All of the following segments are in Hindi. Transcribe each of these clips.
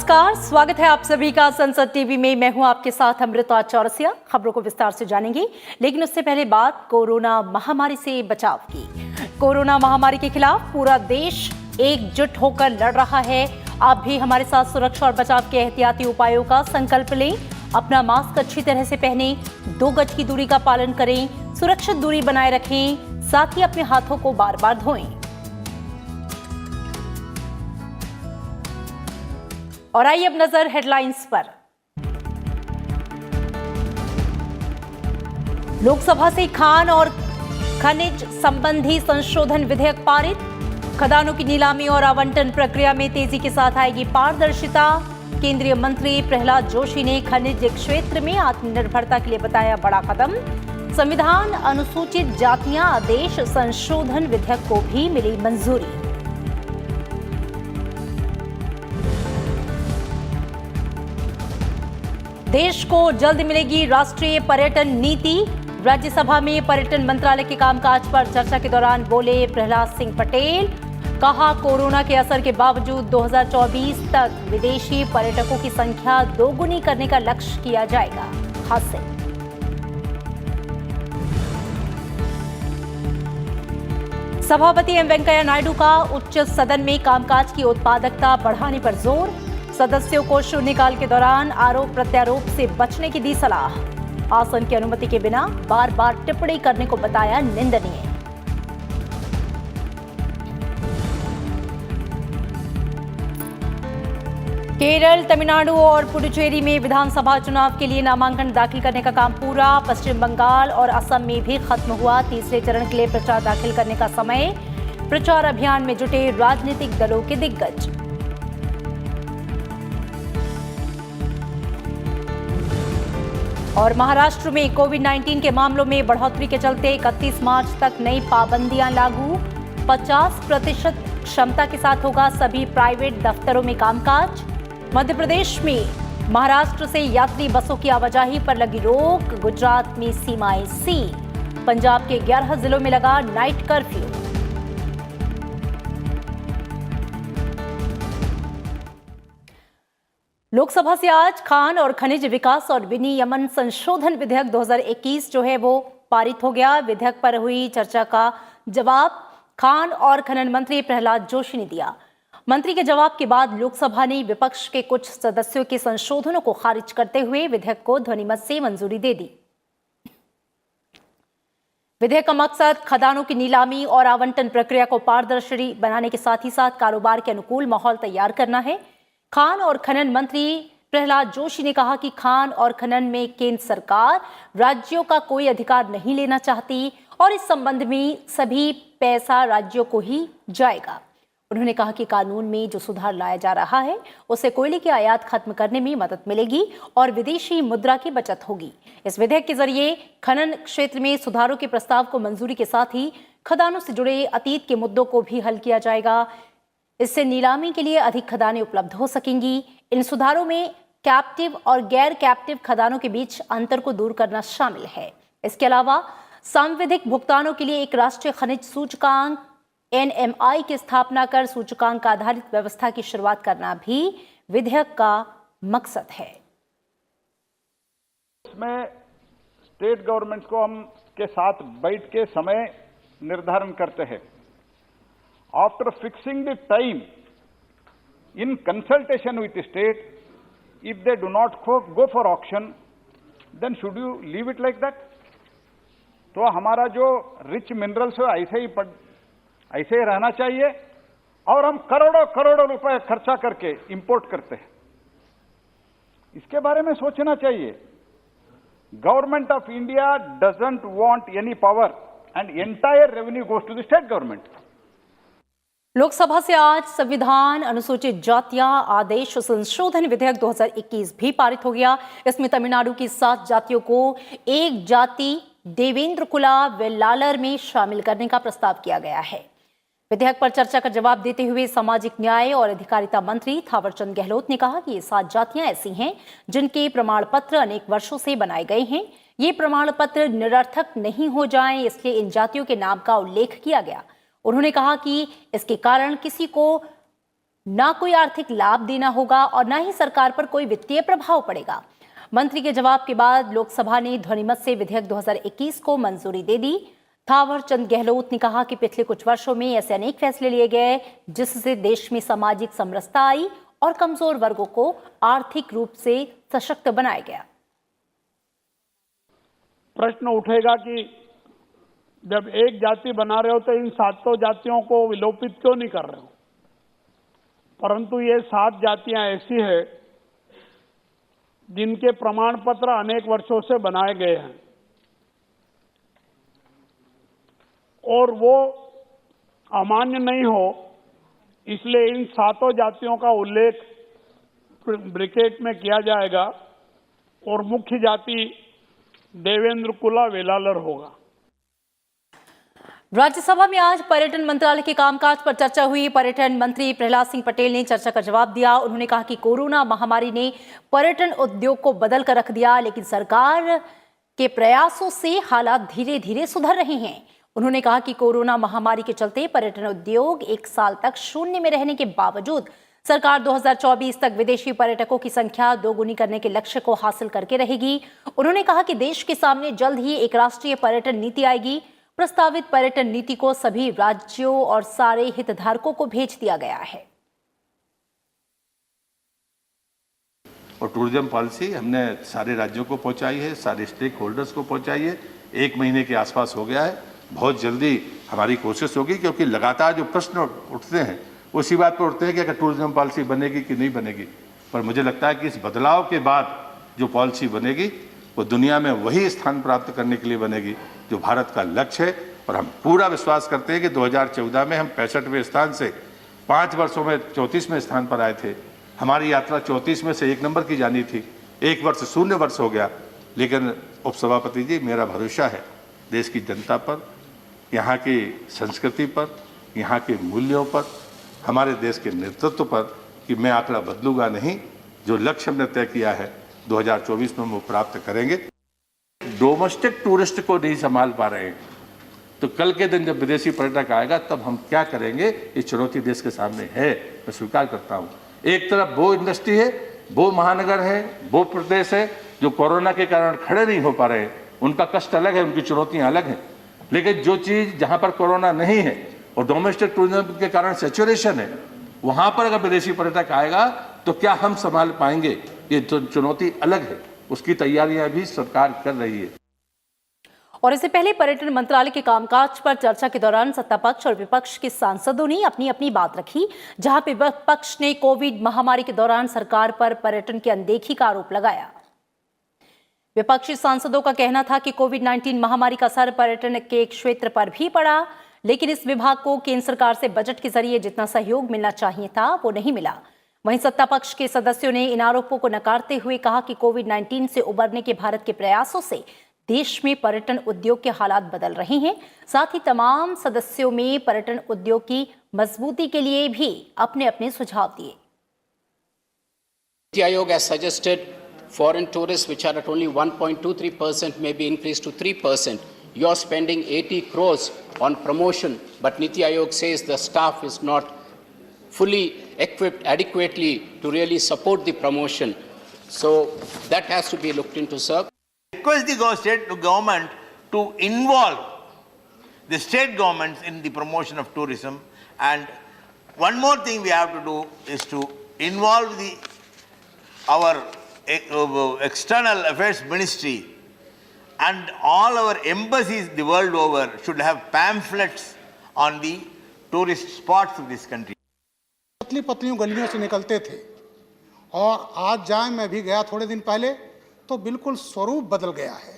नमस्कार, स्वागत है आप सभी का संसद टीवी में। मैं हूं आपके साथ अमृता चौरसिया। खबरों को विस्तार से जानेंगे, लेकिन उससे पहले बात कोरोना महामारी से बचाव की। कोरोना महामारी के खिलाफ पूरा देश एकजुट होकर लड़ रहा है। आप भी हमारे साथ सुरक्षा और बचाव के एहतियाती उपायों का संकल्प लें। अपना मास्क अच्छी तरह से पहनें, 2 गज की दूरी का पालन करें, सुरक्षित दूरी बनाए रखें, साथ ही अपने हाथों को बार बार धोएं। और आइए अब नजर हेडलाइंस पर। लोकसभा से खान और खनिज संबंधी संशोधन विधेयक पारित। खदानों की नीलामी और आवंटन प्रक्रिया में तेजी के साथ आएगी पारदर्शिता। केंद्रीय मंत्री प्रहलाद जोशी ने खनिज क्षेत्र में आत्मनिर्भरता के लिए बताया बड़ा कदम। संविधान अनुसूचित जातियां आदेश संशोधन विधेयक को भी मिली मंजूरी। देश को जल्द मिलेगी राष्ट्रीय पर्यटन नीति। राज्यसभा में पर्यटन मंत्रालय के कामकाज पर चर्चा के दौरान बोले प्रहलाद सिंह पटेल। कहा, कोरोना के असर के बावजूद 2024 तक विदेशी पर्यटकों की संख्या दोगुनी करने का लक्ष्य किया जाएगा हासिल। सभापति एम वेंकैया नायडू का उच्च सदन में कामकाज की उत्पादकता बढ़ाने पर जोर। सदस्यों को शून्यकाल के दौरान आरोप प्रत्यारोप से बचने की दी सलाह। आसन की अनुमति के बिना बार बार टिप्पणी करने को बताया निंदनीय। केरल, तमिलनाडु और पुडुचेरी में विधानसभा चुनाव के लिए नामांकन दाखिल करने का काम पूरा। पश्चिम बंगाल और असम में भी खत्म हुआ तीसरे चरण के लिए प्रचार दाखिल करने का समय। प्रचार अभियान में जुटे राजनीतिक दलों के दिग्गज। और महाराष्ट्र में कोविड-19 के मामलों में बढ़ोतरी के चलते 31 मार्च तक नई पाबंदियां लागू। 50% क्षमता के साथ होगा सभी प्राइवेट दफ्तरों में कामकाज। मध्य प्रदेश में महाराष्ट्र से यात्री बसों की आवाजाही पर लगी रोक। गुजरात में सीमाएं सील। पंजाब के 11 जिलों में लगा नाइट कर्फ्यू। लोकसभा से आज खान और खनिज विकास और विनियमन संशोधन विधेयक 2021 जो है वो पारित हो गया। विधेयक पर हुई चर्चा का जवाब खान और खनन मंत्री प्रहलाद जोशी ने दिया। मंत्री के जवाब के बाद लोकसभा ने विपक्ष के कुछ सदस्यों के संशोधनों को खारिज करते हुए विधेयक को ध्वनिमत से मंजूरी दे दी। विधेयक का मकसद खदानों की नीलामी और आवंटन प्रक्रिया को पारदर्शी बनाने के साथ ही साथ कारोबार के अनुकूल माहौल तैयार करना है। खान और खनन मंत्री प्रहलाद जोशी ने कहा कि खान और खनन में केंद्र सरकार राज्यों का कोई अधिकार नहीं लेना चाहती और इस संबंध में सभी पैसा राज्यों को ही जाएगा। उन्होंने कहा कि कानून में जो सुधार लाया जा रहा है उससे कोयले की आयात खत्म करने में मदद मिलेगी और विदेशी मुद्रा की बचत होगी। इस विधेयक के जरिए खनन क्षेत्र में सुधारों के प्रस्ताव को मंजूरी के साथ ही खदानों से जुड़े अतीत के मुद्दों को भी हल किया जाएगा। इससे नीलामी के लिए अधिक खदानें उपलब्ध हो सकेंगी। इन सुधारों में कैप्टिव और गैर कैप्टिव खदानों के बीच अंतर को दूर करना शामिल है। इसके अलावा सांविधिक भुगतानों के लिए एक राष्ट्रीय खनिज सूचकांक NMI की स्थापना कर सूचकांक आधारित व्यवस्था की शुरुआत करना भी विधेयक का मकसद है। इसमें स्टेट गवर्नमेंट्स को हम के साथ बैठ के समय निर्धारण करते हैं। After fixing the time in consultation with the state, if they do not go for auction, then should you leave it like that? तो हमारा जो रिच मिनरल्स है ऐसे ही रहना चाहिए और हम करोड़ों करोड़ों रुपए खर्चा करके इंपोर्ट करते हैं। इसके बारे में सोचना चाहिए। Government of India doesn't want any power and entire revenue goes to the state government. Lok Sabha से आज संविधान अनुसूचित जातियां आदेश संशोधन विधेयक 2021 भी पारित हो गया। इसमें तमिलनाडु की 7 जातियों को एक जाति देवेंद्र कुला वेल्लालर में शामिल करने का प्रस्ताव किया गया है। विधेयक पर चर्चा का जवाब देते हुए सामाजिक न्याय और अधिकारिता मंत्री थावरचंद गहलोत ने कहा कि ये 7 जातियां ऐसी हैं जिनके प्रमाण पत्र अनेक वर्षों से बनाए गए हैं। ये प्रमाण पत्र निरर्थक नहीं हो जाएं, इसलिए इन जातियों के नाम का उल्लेख किया गया। उन्होंने कहा कि इसके कारण किसी को ना कोई आर्थिक लाभ देना होगा और ना ही सरकार पर कोई वित्तीय प्रभाव पड़ेगा। मंत्री के जवाब के बाद लोकसभा ने ध्वनिमत से विधेयक 2021 को मंजूरी दे दी। थावर चंद गहलोत ने कहा कि पिछले कुछ वर्षों में ऐसे अनेक फैसले लिए गए जिससे देश में सामाजिक समरसता आई और कमजोर वर्गों को आर्थिक रूप से सशक्त बनाया गया। प्रश्न उठेगा कि जब एक जाति बना रहे हो तो इन 7 जातियों को विलोपित क्यों नहीं कर रहे हो? परंतु ये 7 जातियां ऐसी है जिनके प्रमाण पत्र अनेक वर्षों से बनाए गए हैं और वो अमान्य नहीं हो, इसलिए इन 7 जातियों का उल्लेख ब्रैकेट में किया जाएगा और मुख्य जाति देवेंद्र कुला वेलालर होगा। राज्यसभा में आज पर्यटन मंत्रालय के कामकाज पर चर्चा हुई। पर्यटन मंत्री प्रहलाद सिंह पटेल ने चर्चा का जवाब दिया। उन्होंने कहा कि कोरोना महामारी ने पर्यटन उद्योग को बदल कर रख दिया, लेकिन सरकार के प्रयासों से हालात धीरे धीरे सुधर रहे हैं। उन्होंने कहा कि कोरोना महामारी के चलते पर्यटन उद्योग 1 साल तक शून्य में रहने के बावजूद सरकार 2024 तक विदेशी पर्यटकों की संख्या 2 गुनी करने के लक्ष्य को हासिल करके रहेगी। उन्होंने कहा कि देश के सामने जल्द ही एक राष्ट्रीय पर्यटन नीति आएगी। प्रस्तावित पर्यटन नीति को सभी राज्यों और सारे हितधारकों को भेज दिया गया है। और टूरिज्म पॉलिसी हमने सारे राज्यों को पहुंचाई है, सारे स्टेक होल्डर्स को पहुंचाई है। 1 महीने के आसपास हो गया है। बहुत जल्दी हमारी कोशिश होगी, क्योंकि लगातार जो प्रश्न उठते हैं उसी बात पर उठते हैं कि अगर टूरिज्म पॉलिसी बनेगी कि नहीं बनेगी। पर मुझे लगता है कि इस बदलाव के बाद जो पॉलिसी बनेगी वो दुनिया में वही स्थान प्राप्त करने के लिए बनेगी जो भारत का लक्ष्य है। और हम पूरा विश्वास करते हैं कि 2014 में हम 65वें स्थान से 5 वर्षों में 34वें स्थान पर आए थे। हमारी यात्रा 34 में से 1 नंबर की जानी थी। 1 वर्ष शून्य वर्ष हो गया, लेकिन उपसभापति जी, मेरा भरोसा है देश की जनता पर, यहाँ की संस्कृति पर, यहाँ के मूल्यों पर, हमारे देश के नेतृत्व पर कि मैं आंकड़ा बदलूंगा नहीं। जो लक्ष्य हमने तय किया है 2024 में वो प्राप्त करेंगे। डोमेस्टिक टूरिस्ट को नहीं संभाल पा रहे हैं, तो कल के दिन जब विदेशी पर्यटक आएगा तब हम क्या करेंगे? ये चुनौती देश के सामने है, मैं स्वीकार करता हूँ। एक तरफ वो इंडस्ट्री है, वो महानगर है, वो प्रदेश है जो कोरोना के कारण खड़े नहीं हो पा रहे हैं। उनका कष्ट अलग है, उनकी चुनौतियाँ अलग हैं। लेकिन जो चीज़ जहाँ पर कोरोना नहीं है और डोमेस्टिक टूरिज्म के कारण सैचुरेशन है, वहाँ पर अगर विदेशी पर्यटक आएगा तो क्या हम संभाल पाएंगे? ये चुनौती अलग है, उसकी तैयारियां भी सरकार कर रही है। और इससे पहले पर्यटन मंत्रालय के कामकाज पर चर्चा के दौरान सत्ता पक्ष और विपक्ष के सांसदों ने अपनी अपनी बात रखी। जहां पे विपक्ष ने कोविड महामारी के दौरान सरकार पर पर्यटन की अनदेखी का आरोप लगाया। विपक्षी सांसदों का कहना था कि कोविड-19 महामारी का असर पर्यटन के क्षेत्र पर भी पड़ा, लेकिन इस विभाग को केंद्र सरकार से बजट के जरिए जितना सहयोग मिलना चाहिए था वो नहीं मिला। वहीं सत्ता पक्ष के सदस्यों ने इन आरोपों को नकारते हुए कहा कि कोविड-19 से उबरने के भारत के प्रयासों से देश में पर्यटन उद्योग के हालात बदल रहे हैं। साथ ही तमाम सदस्यों में पर्यटन उद्योग की मजबूती के लिए भी अपने अपने सुझाव दिए। NITI Aayog has suggested foreign tourists, which are at only 1.23%, may be increased to 3%. You are spending 80 crores on promotion, but Niti Aayog says the staff is not fully equipped adequately to really support the promotion. So that has to be looked into, sir. Request the state government to involve the state governments in the promotion of tourism. And one more thing we have to do is to involve our external affairs ministry, and all our embassies the world over should have pamphlets on the tourist spots of this country. पतली पतलियों गलियों से निकलते थे और आज जाए, मैं भी गया थोड़े दिन पहले, तो बिल्कुल स्वरूप बदल गया है।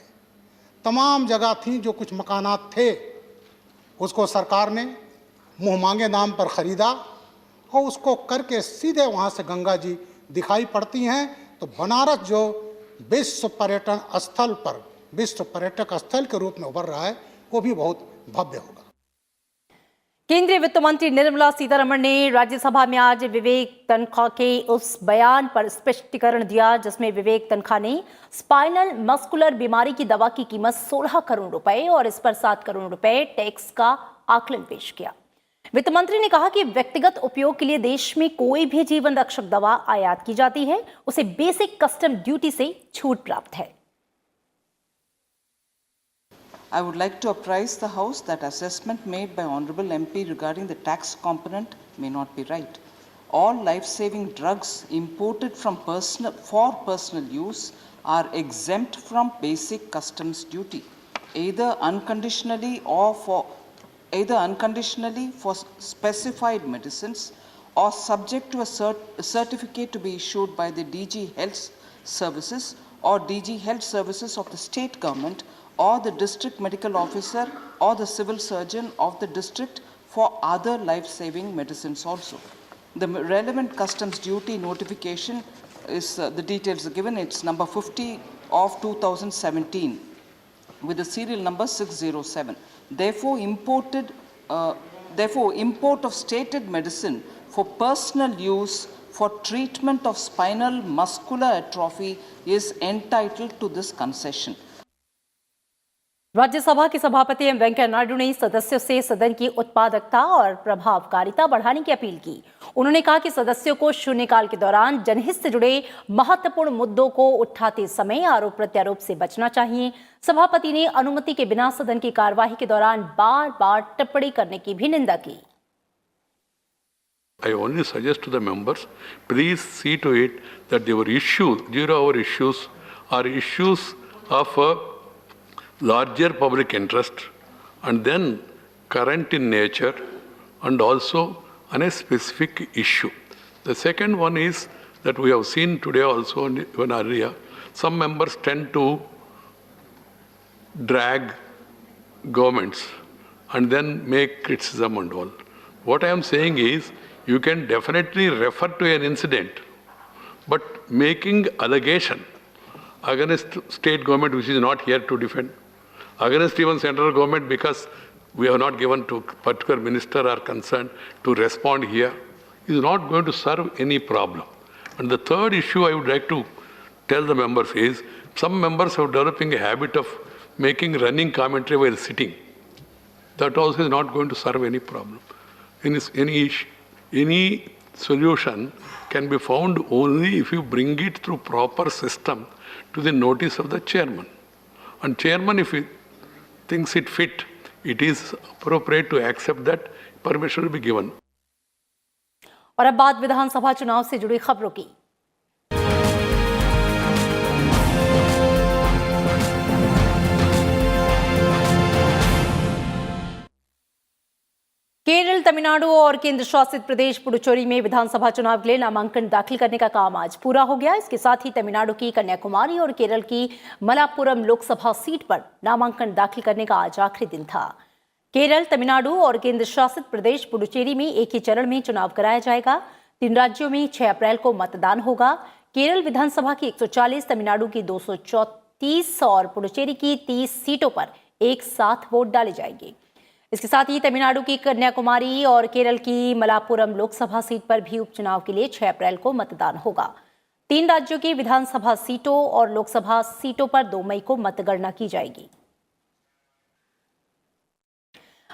तमाम जगह थी जो कुछ मकानात थे उसको सरकार ने मुंह मांगे दाम पर खरीदा और उसको करके सीधे वहाँ से गंगा जी दिखाई पड़ती हैं। तो बनारस जो विश्व पर्यटन स्थल पर विश्व पर्यटक स्थल के रूप में उभर रहा है वो भी बहुत भव्य होगा। केंद्रीय वित्त मंत्री निर्मला सीतारमण ने राज्यसभा में आज विवेक तन्खा के उस बयान पर स्पष्टीकरण दिया जिसमें विवेक तन्खा ने स्पाइनल मस्कुलर बीमारी की दवा की कीमत 16 करोड़ रुपए और इस पर 7 करोड़ रुपए टैक्स का आकलन पेश किया। वित्त मंत्री ने कहा कि व्यक्तिगत उपयोग के लिए देश में कोई भी जीवन रक्षक दवा आयात की जाती है उसे बेसिक कस्टम ड्यूटी से छूट प्राप्त है। I would like to apprise the House that assessment made by Honorable MP regarding the tax component may not be right. All life-saving drugs imported from for personal use are exempt from basic customs duty, either unconditionally for specified medicines or subject to a certificate to be issued by the DG Health Services or DG Health Services of the state government or the district medical officer or the civil surgeon of the district for other life-saving medicines also. The relevant customs duty notification is, the details are given, it's number 50 of 2017 with the serial number 607. Therefore, import of stated medicine for personal use for treatment of spinal muscular atrophy is entitled to this concession. Rajya Sabha के सभापति एम वेंकैया नायडू ने सदस्यों से सदन की उत्पादकता और प्रभावकारिता बढ़ाने की अपील की। उन्होंने कहा कि सदस्यों को शून्यकाल के दौरान जनहित से जुड़े महत्वपूर्ण मुद्दों को उठाते समय आरोप प्रत्यारोप से बचना चाहिए। सभापति ने अनुमति के बिना सदन की कार्यवाही के दौरान बार-बार टिप्पणी करने की भी निंदा की। I only suggest to the members, please see to it that your issues, 0-hour issues, are issues of a larger public interest and then current in nature and also on a specific issue. The second one is that we have seen today also in earlier, some members tend to drag governments and then make criticism and all. What I am saying is, you can definitely refer to an incident, but making allegation against state government which is not here to defend, against even central government because we have not given to particular minister or concerned to respond here, is not going to serve any problem. And the third issue I would like to tell the members is, some members are developing a habit of making running commentary while sitting. That also is not going to serve any problem. Any solution can be found only if you bring it through proper system to the notice of the chairman. And chairman, if he thinks it fit, it is appropriate to accept that, permission will be given. और अब बात विधानसभा चुनाव से जुड़ी खबरों की। केरल, तमिलनाडु और केंद्र शासित प्रदेश पुडुचेरी में विधानसभा चुनाव के लिए नामांकन दाखिल करने का काम आज पूरा हो गया। इसके साथ ही तमिलनाडु की कन्याकुमारी और केरल की मलापुरम लोकसभा सीट पर नामांकन दाखिल करने का आज आखिरी दिन था। केरल, तमिलनाडु और केंद्र शासित प्रदेश पुडुचेरी में एक ही चरण में चुनाव कराया जाएगा। 3 राज्यों में 6 अप्रैल को मतदान होगा। केरल विधानसभा की 140, तमिलनाडु की 234 और पुडुचेरी की 30 सीटों पर एक साथ वोट डाले जाएंगे। इसके साथ ही तमिलनाडु की कन्याकुमारी और केरल की मलापुरम लोकसभा सीट पर भी उपचुनाव के लिए 6 अप्रैल को मतदान होगा। 3 राज्यों की विधानसभा सीटों और लोकसभा सीटों पर 2 मई को मतगणना की जाएगी।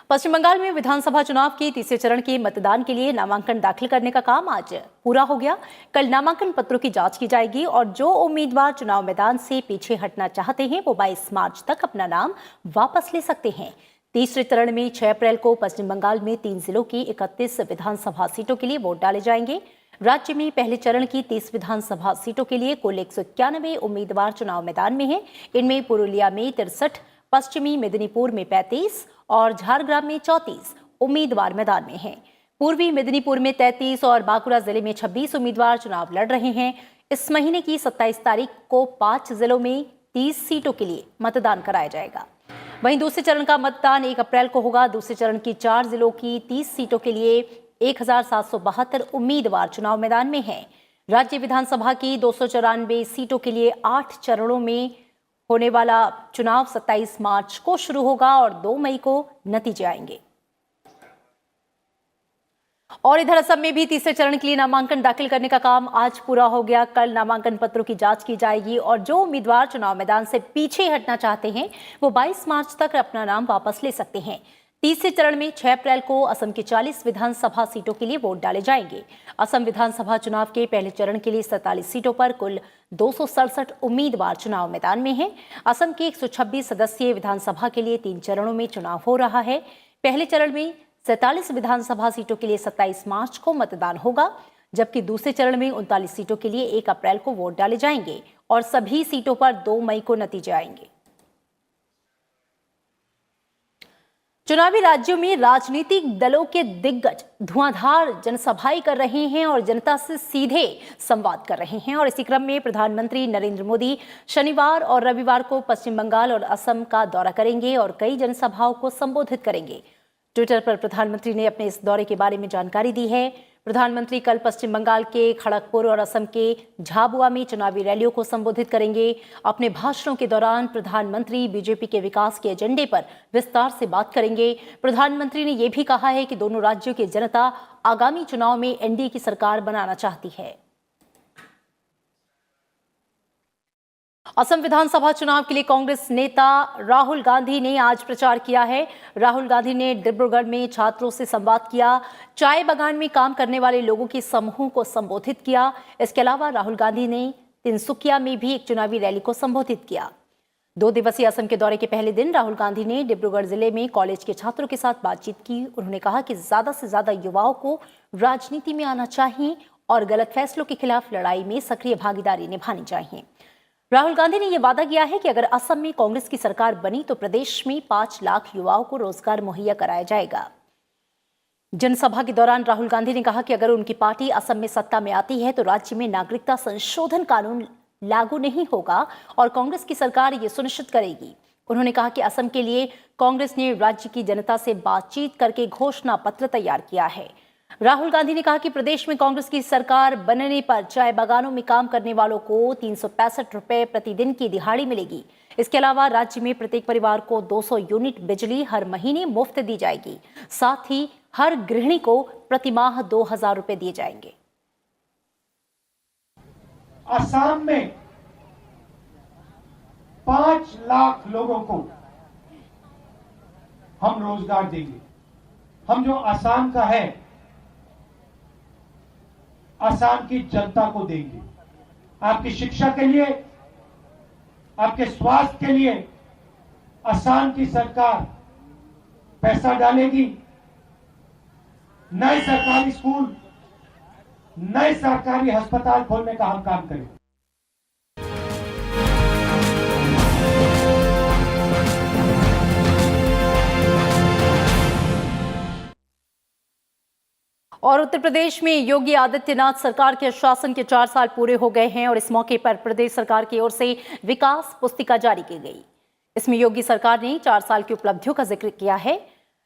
पश्चिम बंगाल में विधानसभा चुनाव के तीसरे चरण के मतदान के लिए नामांकन दाखिल करने का काम आज पूरा हो गया। कल नामांकन पत्रों की जांच की जाएगी और जो उम्मीदवार चुनाव मैदान से पीछे हटना चाहते हैं वो 22 मार्च तक अपना नाम वापस ले सकते हैं। तीसरे चरण में 6 अप्रैल को पश्चिम बंगाल में 3 जिलों की 31 विधानसभा सीटों के लिए वोट डाले जाएंगे। राज्य में पहले चरण की 30 विधानसभा सीटों के लिए कुल 191 उम्मीदवार चुनाव मैदान में हैं। इनमें पुरुलिया में 63, पश्चिमी मेदिनीपुर में 35 और झारग्राम में 34 उम्मीदवार मैदान में हैं। पूर्वी मेदिनीपुर में 33 और बांकुड़ा जिले में 26 उम्मीदवार चुनाव लड़ रहे हैं। इस महीने की 27 तारीख को 5 जिलों में 30 सीटों के लिए मतदान कराया जाएगा। वहीं दूसरे चरण का मतदान 1 अप्रैल को होगा। दूसरे चरण की 4 जिलों की 30 सीटों के लिए 1772 उम्मीदवार चुनाव मैदान में हैं। राज्य विधानसभा की 294 सीटों के लिए 8 चरणों में होने वाला चुनाव 27 मार्च को शुरू होगा और 2 मई को नतीजे आएंगे। और इधर असम में भी तीसरे चरण के लिए नामांकन दाखिल करने का काम आज पूरा हो गया। कल नामांकन पत्रों की जांच की जाएगी और जो उम्मीदवार चुनाव मैदान से पीछे हटना चाहते हैं वो 22 मार्च तक अपना नाम वापस ले सकते हैं। तीसरे चरण में 6 अप्रैल को असम की 40 विधानसभा सीटों के लिए वोट डाले जाएंगे। असम विधानसभा चुनाव के पहले चरण के लिए 47 सीटों पर कुल 267 उम्मीदवार चुनाव मैदान में हैं। असम की 126 सदस्यीय विधानसभा के लिए 3 चरणों में चुनाव हो रहा है। पहले चरण में 47 विधानसभा सीटों के लिए 27 मार्च को मतदान होगा, जबकि दूसरे चरण में 39 सीटों के लिए 1 अप्रैल को वोट डाले जाएंगे और सभी सीटों पर 2 मई को नतीजे आएंगे। चुनावी राज्यों में राजनीतिक दलों के दिग्गज धुआंधार जनसभाएं कर रहे हैं और जनता से सीधे संवाद कर रहे हैं। और इसी क्रम में प्रधानमंत्री नरेंद्र मोदी शनिवार और रविवार को पश्चिम बंगाल और असम का दौरा करेंगे और कई जनसभाओं को संबोधित करेंगे। ट्विटर पर प्रधानमंत्री ने अपने इस दौरे के बारे में जानकारी दी है। प्रधानमंत्री कल पश्चिम बंगाल के खड़गपुर और असम के झाबुआ में चुनावी रैलियों को संबोधित करेंगे। अपने भाषणों के दौरान प्रधानमंत्री बीजेपी के विकास के एजेंडे पर विस्तार से बात करेंगे। प्रधानमंत्री ने यह भी कहा है कि दोनों राज्यों की जनता आगामी चुनाव में एनडीए की सरकार बनाना चाहती है। असम विधानसभा चुनाव के लिए कांग्रेस नेता राहुल गांधी ने आज प्रचार किया है। राहुल गांधी ने डिब्रूगढ़ में छात्रों से संवाद किया, चाय बागान में काम करने वाले लोगों के समूह को संबोधित किया। इसके अलावा राहुल गांधी ने तिनसुकिया में भी एक चुनावी रैली को संबोधित किया। 2 दिवसीय असम के दौरे के पहले दिन राहुल गांधी ने डिब्रूगढ़ जिले में कॉलेज के छात्रों के साथ बातचीत की। उन्होंने कहा कि ज्यादा से ज्यादा युवाओं को राजनीति में आना चाहिए और गलत फैसलों के खिलाफ लड़ाई में सक्रिय भागीदारी निभानी चाहिए। राहुल गांधी ने यह वादा किया है कि अगर असम में कांग्रेस की सरकार बनी तो प्रदेश में 5 लाख युवाओं को रोजगार मुहैया कराया जाएगा। जनसभा के दौरान राहुल गांधी ने कहा कि अगर उनकी पार्टी असम में सत्ता में आती है तो राज्य में नागरिकता संशोधन कानून लागू नहीं होगा और कांग्रेस की सरकार ये सुनिश्चित करेगी। उन्होंने कहा कि असम के लिए कांग्रेस ने राज्य की जनता से बातचीत करके घोषणा पत्र तैयार किया है। राहुल गांधी ने कहा कि प्रदेश में कांग्रेस की सरकार बनने पर चाय बागानों में काम करने वालों को 365 रुपए प्रतिदिन की दिहाड़ी मिलेगी। इसके अलावा राज्य में प्रत्येक परिवार को 200 यूनिट बिजली हर महीने मुफ्त दी जाएगी। साथ ही हर गृहिणी को प्रतिमाह 2000 रुपए दिए जाएंगे। असम में 5 लाख लोगों को हम रोजगार देंगे। हम जो असम का है असम की जनता को देंगे। आपकी शिक्षा के लिए, आपके स्वास्थ्य के लिए असम की सरकार पैसा डालेगी। नए सरकारी स्कूल, नए सरकारी अस्पताल खोलने का हम काम करेंगे। और उत्तर प्रदेश में योगी आदित्यनाथ सरकार के शासन के 4 साल पूरे हो गए हैं और इस मौके पर प्रदेश सरकार की ओर से विकास पुस्तिका जारी की गई। इसमें योगी सरकार ने 4 साल की उपलब्धियों का जिक्र किया है।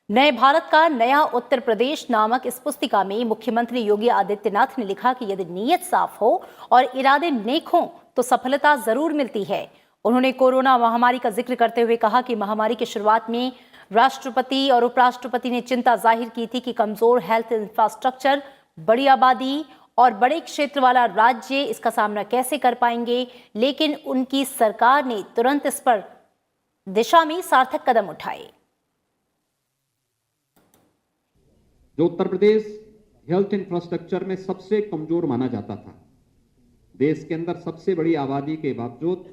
नए भारत का नया उत्तर प्रदेश नामक इस पुस्तिका में मुख्यमंत्री योगी आदित्यनाथ ने लिखा कि यदि नीयत साफ हो और इरादे नेक हों तो सफलता जरूर मिलती है। उन्होंने कोरोना महामारी का जिक्र करते हुए कहा कि महामारी की शुरुआत में राष्ट्रपति और उपराष्ट्रपति ने चिंता जाहिर की थी कि कमजोर हेल्थ इंफ्रास्ट्रक्चर, बड़ी आबादी और बड़े क्षेत्र वाला राज्य इसका सामना कैसे कर पाएंगे, लेकिन उनकी सरकार ने तुरंत इस पर दिशा में सार्थक कदम उठाए। जो उत्तर प्रदेश हेल्थ इंफ्रास्ट्रक्चर में सबसे कमजोर माना जाता था, देश के अंदर सबसे बड़ी आबादी के बावजूद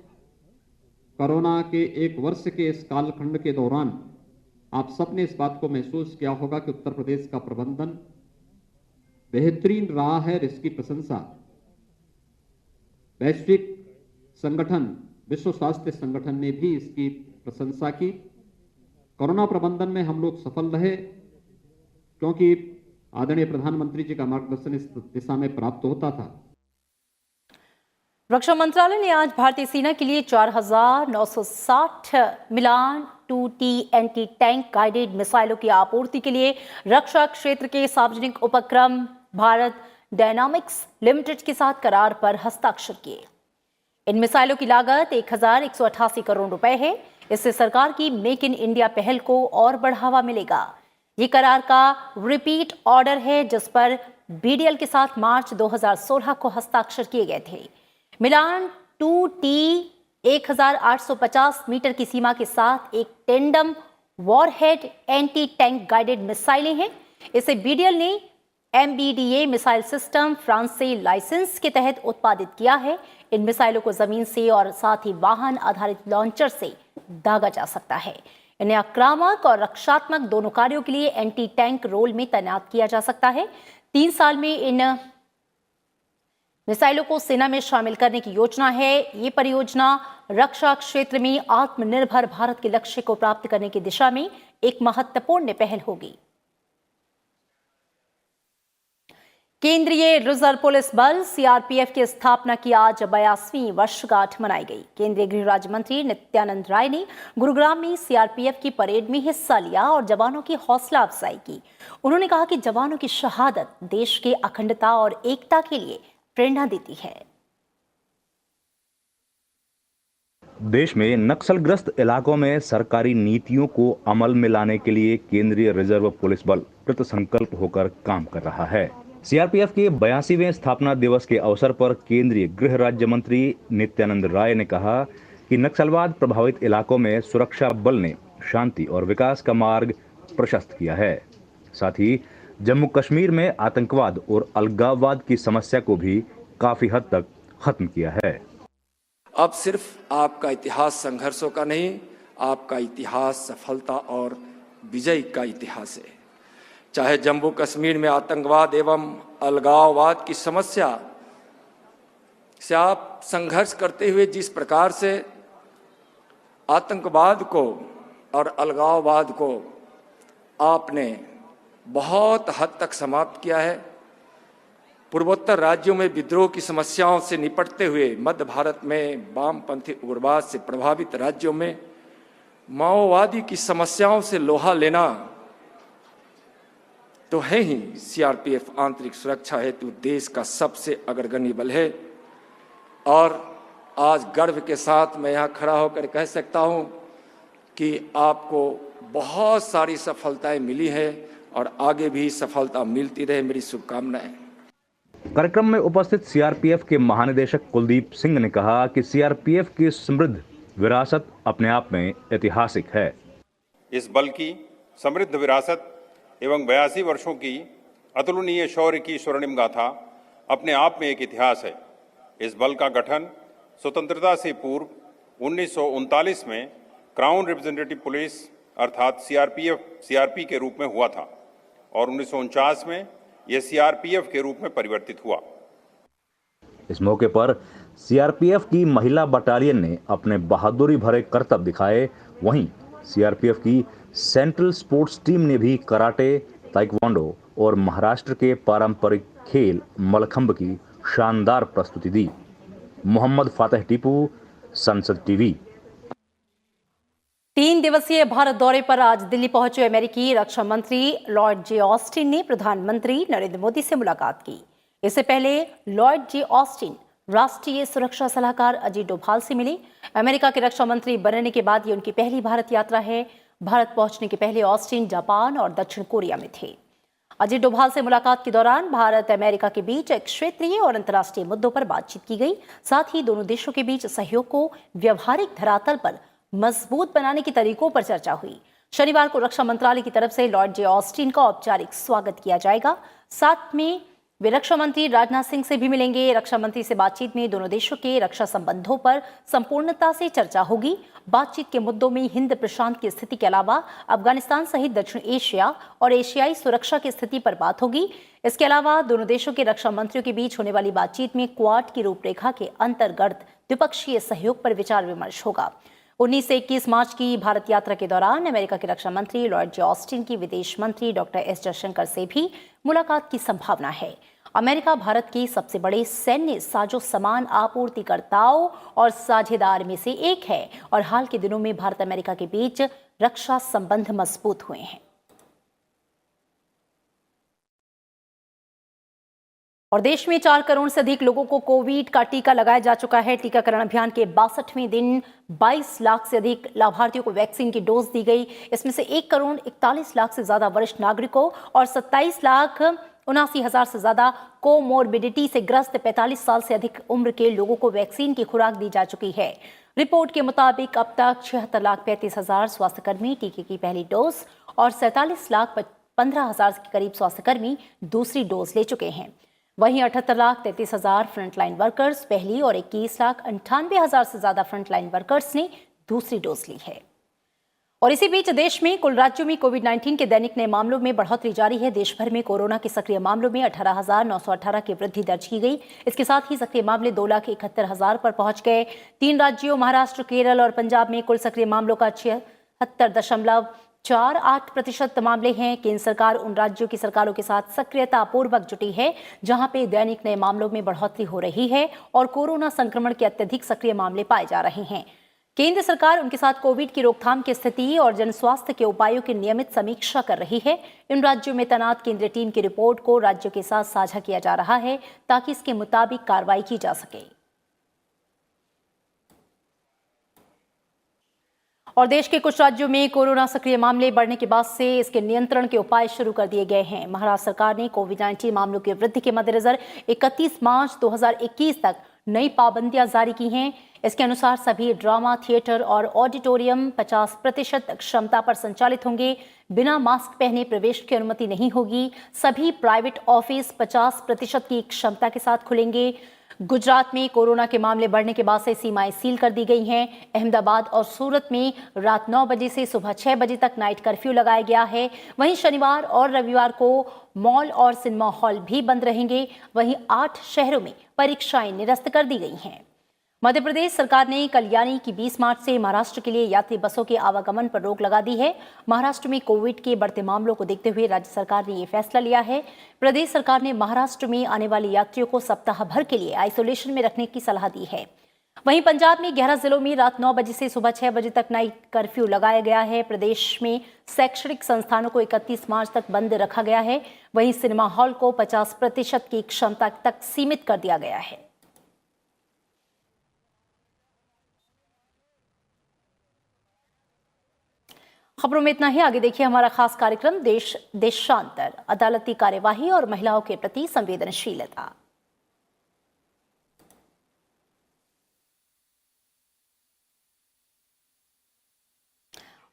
कोरोना के 1 वर्ष के इस कालखंड के दौरान आप सबने इस बात को महसूस किया होगा कि उत्तर प्रदेश का प्रबंधन बेहतरीन रहा है। इसकी प्रशंसा वैश्विक संगठन, विश्व स्वास्थ्य संगठन ने भी इसकी प्रशंसा की। कोरोना प्रबंधन में हम लोग सफल रहे क्योंकि आदरणीय प्रधानमंत्री जी का मार्गदर्शन इस दिशा में प्राप्त होता था। रक्षा मंत्रालय ने आज भारतीय सेना के लिए 4960 मिलान 2T एंटी टैंक गाइडेड मिसाइलों की आपूर्ति के लिए रक्षा क्षेत्र के सार्वजनिक उपक्रम भारत डायनामिक्स लिमिटेड के साथ करार पर हस्ताक्षर किए। इन मिसाइलों की लागत 1188 करोड़ रुपए है। इससे सरकार की मेक इन इंडिया पहल को और बढ़ावा मिलेगा। ये करार का रिपीट ऑर्डर है जिस पर BDL के साथ मार्च 2016 को हस्ताक्षर किए गए थे। मिलान 2T 1850 मीटर की सीमा के साथ एक tandem warhead anti tank guided मिसाइलें हैं। इसे बीडीएल ने MBDA मिसाइल सिस्टम फ्रांस से लाइसेंस के तहत उत्पादित किया है। इन मिसाइलों को जमीन से और साथ ही वाहन आधारित लॉन्चर से दागा जा सकता है। इन्हें आक्रामक और रक्षात्मक दोनों कार्यों के लिए एंटी टैंक रोल में तैनात किया जा सकता है। 3 साल में इन मिसाइलों को सेना में शामिल करने की योजना है। ये परियोजना रक्षा क्षेत्र में आत्मनिर्भर भारत के लक्ष्य को प्राप्त करने की दिशा में एक महत्वपूर्ण पहल होगी। केंद्रीय रिजर्व पुलिस बल CRPF की स्थापना की आज 82वीं वर्षगांठ मनाई गई। केंद्रीय गृह राज्य मंत्री नित्यानंद राय ने गुरुग्राम में CRPF की परेड में हिस्सा लिया और जवानों की हौसला अफजाई की। उन्होंने कहा कि जवानों की शहादत देश के अखंडता और एकता के लिए प्रेरणा देती है। देश में नक्सलग्रस्त इलाकों में सरकारी नीतियों को अमल में लाने के लिए केंद्रीय रिजर्व पुलिस बल कृतसंकल्प होकर काम कर रहा है। CRPF के 82वें स्थापना दिवस के अवसर पर केंद्रीय गृह राज्य मंत्री नित्यानंद राय ने कहा कि नक्सलवाद प्रभावित इलाकों में सुरक्षा बल ने शांति और विकास का मार्ग प्रशस्त किया है। साथ ही जम्मू कश्मीर में आतंकवाद और अलगाववाद की समस्या को भी काफी हद तक खत्म किया है। अब सिर्फ आपका इतिहास संघर्षों का नहीं, आपका इतिहास सफलता और विजय का इतिहास है। चाहे जम्मू कश्मीर में आतंकवाद एवं अलगाववाद की समस्या से आप संघर्ष करते हुए जिस प्रकार से आतंकवाद को और अलगाववाद को आपने बहुत हद तक समाप्त किया है। पूर्वोत्तर राज्यों में विद्रोह की समस्याओं से निपटते हुए मध्य भारत में वामपंथी उग्रवाद से प्रभावित राज्यों में माओवादी की समस्याओं से लोहा लेना तो है ही। CRPF आंतरिक सुरक्षा हेतु देश का सबसे अग्रगण्य बल है और आज गर्व के साथ मैं यहाँ खड़ा होकर कह सकता हूँ कि आपको बहुत सारी सफलताएं मिली हैं और आगे भी सफलता मिलती रहे, मेरी शुभकामनाएं। कार्यक्रम में उपस्थित CRPF के महानिदेशक कुलदीप सिंह ने कहा कि CRPF की समृद्ध विरासत अपने आप में ऐतिहासिक है। इस बल की समृद्ध विरासत एवं 82 वर्षों की अतुलनीय शौर्य की स्वर्णिम गाथा अपने आप में एक इतिहास है। इस बल का गठन स्वतंत्रता से पूर्व 1939 में क्राउन रिप्रेजेंटेटिव पुलिस अर्थात CRP के रूप में हुआ था और 1949 में यह CRPF के रूप में परिवर्तित हुआ। इस मौके पर CRPF की महिला बटालियन ने अपने बहादुरी भरे करतब दिखाए। वहीं CRPF की सेंट्रल स्पोर्ट्स टीम ने भी कराटे, ताइक्वांडो और महाराष्ट्र के पारंपरिक खेल मलखंब की शानदार प्रस्तुति दी। मोहम्मद फातेह टीपू, संसद टीवी। 3 दिवसीय भारत दौरे पर आज दिल्ली पहुंचे अमेरिकी रक्षा मंत्री लॉयड जे ऑस्टिन ने प्रधानमंत्री नरेंद्र मोदी से मुलाकात की। इससे पहले लॉयड जे ऑस्टिन राष्ट्रीय सुरक्षा सलाहकार अजीत डोभाल से मिले। अमेरिका के रक्षा मंत्री बनने के बाद ये उनकी पहली भारत यात्रा है। भारत पहुंचने के पहले ऑस्टिन जापान और दक्षिण कोरिया में थे। अजीत डोभाल से मुलाकात के दौरान भारत अमेरिका के बीच क्षेत्रीय और अंतर्राष्ट्रीय मुद्दों पर बातचीत की गई। साथ ही दोनों देशों के बीच सहयोग को व्यवहारिक धरातल पर मजबूत बनाने के तरीकों पर चर्चा हुई। शनिवार को रक्षा मंत्रालय की तरफ से लॉयड जे ऑस्टिन का औपचारिक स्वागत किया जाएगा। साथ में वे रक्षा मंत्री राजनाथ सिंह से भी मिलेंगे। रक्षा मंत्री से बातचीत में दोनों देशों के रक्षा संबंधों पर संपूर्णता से चर्चा होगी। बातचीत के मुद्दों में हिंद प्रशांत की स्थिति के अलावा अफगानिस्तान सहित दक्षिण एशिया और एशियाई सुरक्षा की स्थिति पर बात होगी। इसके अलावा दोनों देशों के रक्षा मंत्रियों के बीच होने वाली बातचीत में क्वाड की रूपरेखा के अंतर्गत द्विपक्षीय सहयोग पर विचार विमर्श होगा। 19 से 21 मार्च की भारत यात्रा के दौरान अमेरिका के रक्षा मंत्री लॉयड जे ऑस्टिन की विदेश मंत्री डॉक्टर एस जयशंकर से भी मुलाकात की संभावना है। अमेरिका भारत के सबसे बड़े सैन्य साजो सामान आपूर्तिकर्ताओं और साझेदार में से एक है और हाल के दिनों में भारत अमेरिका के बीच रक्षा संबंध मजबूत हुए हैं। और देश में 4 करोड़ से अधिक लोगों को कोविड का टीका लगाया जा चुका है। टीकाकरण अभियान के 62वें दिन 22 लाख से अधिक लाभार्थियों को वैक्सीन की डोज दी गई। इसमें से 1 करोड़ 41 लाख से ज्यादा वरिष्ठ नागरिकों और 27,79,000 से ज्यादा कोमोर्बिडिटी से ग्रस्त 45 साल से अधिक उम्र के लोगों को वैक्सीन की खुराक दी जा चुकी है। रिपोर्ट के मुताबिक अब तक 76,35,000 स्वास्थ्यकर्मी टीके की पहली डोज और 47,15,000 के करीब स्वास्थ्यकर्मी दूसरी डोज ले चुके हैं। वहीं 78,33,000 फ्रंटलाइन वर्कर्स पहली और 21,98,000 से ज्यादा फ्रंटलाइन वर्कर्स ने दूसरी डोज ली है। और इसी बीच देश में कुल राज्यों में कोविड-19 के दैनिक नए मामलों में बढ़ोतरी जारी है। देश भर में कोरोना के सक्रिय मामलों में 18,918 की वृद्धि दर्ज की गई। इसके साथ ही सक्रिय मामले 2,71,000 पर पहुंच गए। 3 राज्यों महाराष्ट्र, केरल और पंजाब में कुल सक्रिय मामलों का 76.48% मामले हैं। केंद्र सरकार उन राज्यों की सरकारों के साथ सक्रियता पूर्वक जुटी है जहां पे दैनिक नए मामलों में बढ़ोतरी हो रही है और कोरोना संक्रमण के अत्यधिक सक्रिय मामले पाए जा रहे हैं। केंद्र सरकार उनके साथ कोविड की रोकथाम की स्थिति और जन स्वास्थ्य के उपायों की नियमित समीक्षा कर रही है। इन राज्यों में तैनात केंद्रीय टीम की रिपोर्ट को राज्यों के साथ साझा किया जा रहा है ताकि इसके मुताबिक कार्रवाई की जा सके। और देश के कुछ राज्यों में कोरोना सक्रिय मामले बढ़ने के बाद से इसके नियंत्रण के उपाय शुरू कर दिए गए हैं। महाराष्ट्र सरकार ने कोविड-19 मामलों की वृद्धि के मद्देनजर 31 मार्च 2021 तक नई पाबंदियां जारी की हैं। इसके अनुसार सभी ड्रामा थिएटर और ऑडिटोरियम 50% क्षमता पर संचालित होंगे। बिना मास्क पहने प्रवेश की अनुमति नहीं होगी। सभी प्राइवेट ऑफिस 50% की क्षमता के साथ खुलेंगे। गुजरात में कोरोना के मामले बढ़ने के बाद से सीमाएं सील कर दी गई हैं। अहमदाबाद और सूरत में रात 9 बजे से सुबह 6 बजे तक नाइट कर्फ्यू लगाया गया है। वहीं शनिवार और रविवार को मॉल और सिनेमा हॉल भी बंद रहेंगे। वहीं 8 शहरों में परीक्षाएं निरस्त कर दी गई हैं। मध्य प्रदेश सरकार ने कल यानी कि 20 मार्च से महाराष्ट्र के लिए यात्री बसों के आवागमन पर रोक लगा दी है। महाराष्ट्र में कोविड के बढ़ते मामलों को देखते हुए राज्य सरकार ने ये फैसला लिया है। प्रदेश सरकार ने महाराष्ट्र में आने वाले यात्रियों को सप्ताह भर के लिए आइसोलेशन में रखने की सलाह दी है। वहीं पंजाब में 11 जिलों में रात 9 बजे से सुबह 6 बजे तक नाइट कर्फ्यू लगाया गया है। प्रदेश में शैक्षणिक संस्थानों को 31 मार्च तक बंद रखा गया है। वहीं सिनेमा हॉल को 50% की क्षमता तक सीमित कर दिया गया है। खबरों में इतना ही। आगे देखिए हमारा खास कार्यक्रम देशांतर, अदालती कार्यवाही और महिलाओं के प्रति संवेदनशीलता।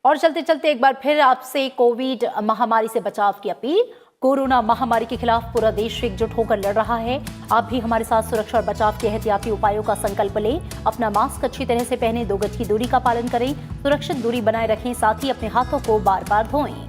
और चलते चलते एक बार फिर आपसे कोविड महामारी से बचाव की अपील। कोरोना महामारी के खिलाफ पूरा देश एकजुट होकर लड़ रहा है। आप भी हमारे साथ सुरक्षा और बचाव के एहतियाती उपायों का संकल्प लें। अपना मास्क अच्छी तरह से पहनें, 2 गज की दूरी का पालन करें, सुरक्षित दूरी बनाए रखें, साथ ही अपने हाथों को बार बार धोएं।